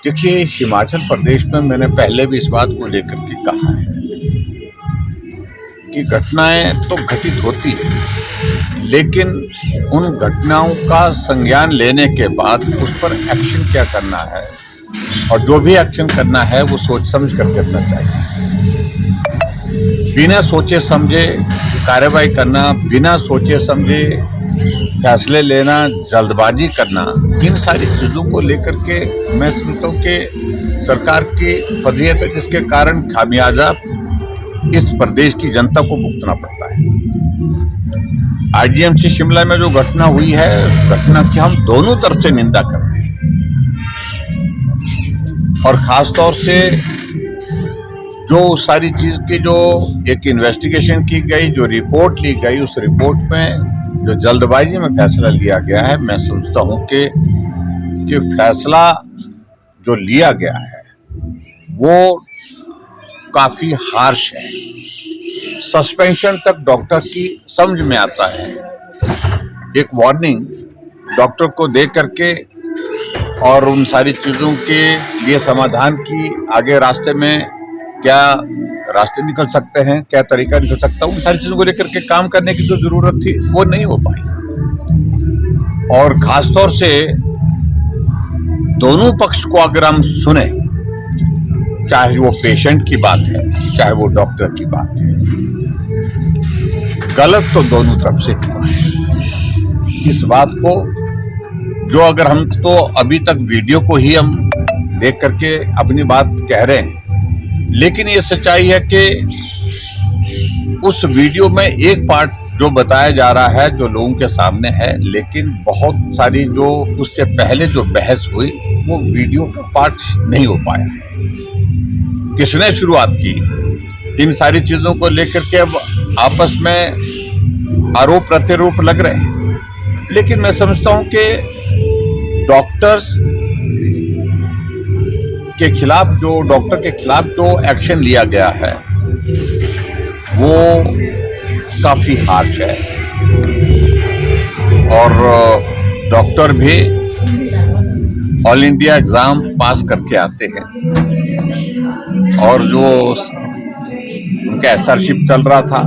देखिए, हिमाचल प्रदेश में मैंने पहले भी इस बात को लेकर के कहा है कि घटनाएं तो घटित होती हैं, लेकिन उन घटनाओं का संज्ञान लेने के बाद उस पर एक्शन क्या करना है, और जो भी एक्शन करना है वो सोच समझ कर करना चाहिए। बिना सोचे समझे कार्रवाई करना, बिना सोचे समझे फैसले लेना, जल्दबाजी करना, इन सारी चीज़ों को लेकर के मैं समझता हूँ कि सरकार की फजीहत है, जिसके कारण खामियाजा इस प्रदेश की जनता को भुगतना पड़ता है। आईजीएमसी शिमला में जो घटना हुई है, घटना की हम दोनों तरफ से निंदा कर रहे हैं, और खास तौर से जो सारी चीज की जो एक इन्वेस्टिगेशन की गई, जो रिपोर्ट ली गई, उस रिपोर्ट में जो जल्दबाजी में फैसला लिया गया है, मैं समझता हूं कि फैसला जो लिया गया है वो काफी हार्श है। सस्पेंशन तक डॉक्टर की समझ में आता है। एक वार्निंग डॉक्टर को दे करके और उन सारी चीजों के लिए समाधान की आगे रास्ते में क्या रास्ते निकल सकते हैं, क्या तरीका निकल सकता है, उन सारी चीजों को लेकर के काम करने की जो जरूरत थी वो नहीं हो पाई। और खासतौर से दोनों पक्ष को अगर हम सुने, चाहे वो पेशेंट की बात है, चाहे वो डॉक्टर की बात है, गलत तो दोनों तरफ से हुआ है। इस बात को जो अगर हम तो अभी तक वीडियो को ही हम देख करके अपनी बात कह रहे हैं, लेकिन ये सच्चाई है कि उस वीडियो में एक पार्ट जो बताया जा रहा है जो लोगों के सामने है, लेकिन बहुत सारी जो उससे पहले जो बहस हुई वो वीडियो का पार्ट नहीं हो पाया है। किसने शुरुआत की, इन सारी चीजों को लेकर के अब आपस में आरोप प्रत्यारोप लग रहे हैं। लेकिन मैं समझता हूं कि डॉक्टर्स के खिलाफ जो एक्शन लिया गया है वो काफी हार्श है, और डॉक्टर भी ऑल इंडिया एग्जाम पास करके आते हैं, और जो उनका एसआरशिप चल रहा था,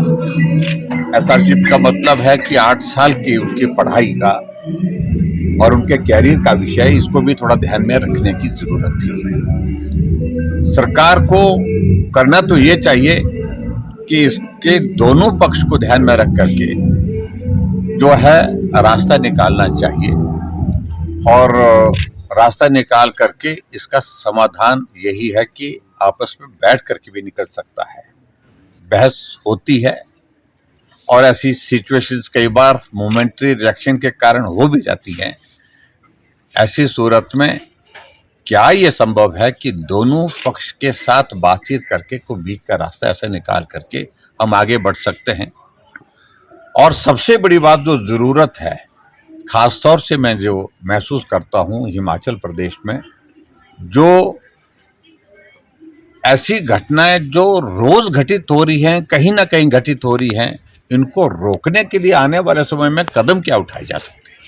एसआरशिप का मतलब है कि 8 साल की उनकी पढ़ाई का और उनके कैरियर का विषय, इसको भी थोड़ा ध्यान में रखने की जरूरत थी। सरकार को करना तो ये चाहिए कि इसके दोनों पक्ष को ध्यान में रख करके जो है रास्ता निकालना चाहिए, और रास्ता निकाल करके इसका समाधान यही है कि आपस में बैठ करके भी निकल सकता है। बहस होती है और ऐसी सिचुएशंस कई बार मोमेंट्री रिएक्शन के कारण हो भी जाती हैं। ऐसी सूरत में क्या ये संभव है कि दोनों पक्ष के साथ बातचीत करके कोई बीच का रास्ता ऐसा निकाल करके हम आगे बढ़ सकते हैं। और सबसे बड़ी बात जो ज़रूरत है, ख़ासतौर से मैं जो महसूस करता हूँ हिमाचल प्रदेश में, जो ऐसी घटनाएं जो रोज़ घटित हो रही हैं, कहीं ना कहीं घटित हो रही हैं, इनको रोकने के लिए आने वाले समय में कदम क्या उठाए जा सकते हैं,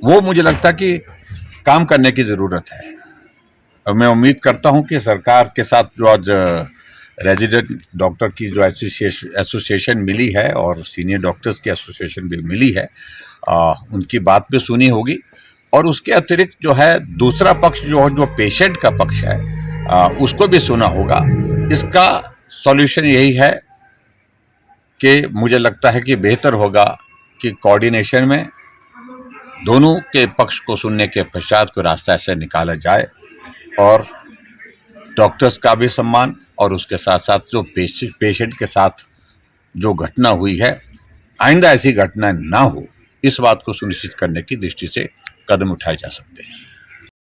वो मुझे लगता है कि काम करने की ज़रूरत है। और मैं उम्मीद करता हूं कि सरकार के साथ जो आज रेजिडेंट डॉक्टर की जो एसोसिएशन मिली है और सीनियर डॉक्टर्स की एसोसिएशन भी मिली है, उनकी बात भी सुनी होगी, और उसके अतिरिक्त जो है दूसरा पक्ष जो पेशेंट का पक्ष है उसको भी सुना होगा। इसका सॉल्यूशन यही है कि मुझे लगता है कि बेहतर होगा कि कोऑर्डिनेशन में दोनों के पक्ष को सुनने के पश्चात कोई रास्ता ऐसे निकाला जाए, और डॉक्टर्स का भी सम्मान और उसके साथ साथ जो पेशेंट के साथ जो घटना हुई है, आइंदा ऐसी घटना ना हो, इस बात को सुनिश्चित करने की दृष्टि से कदम उठाए जा सकते हैं।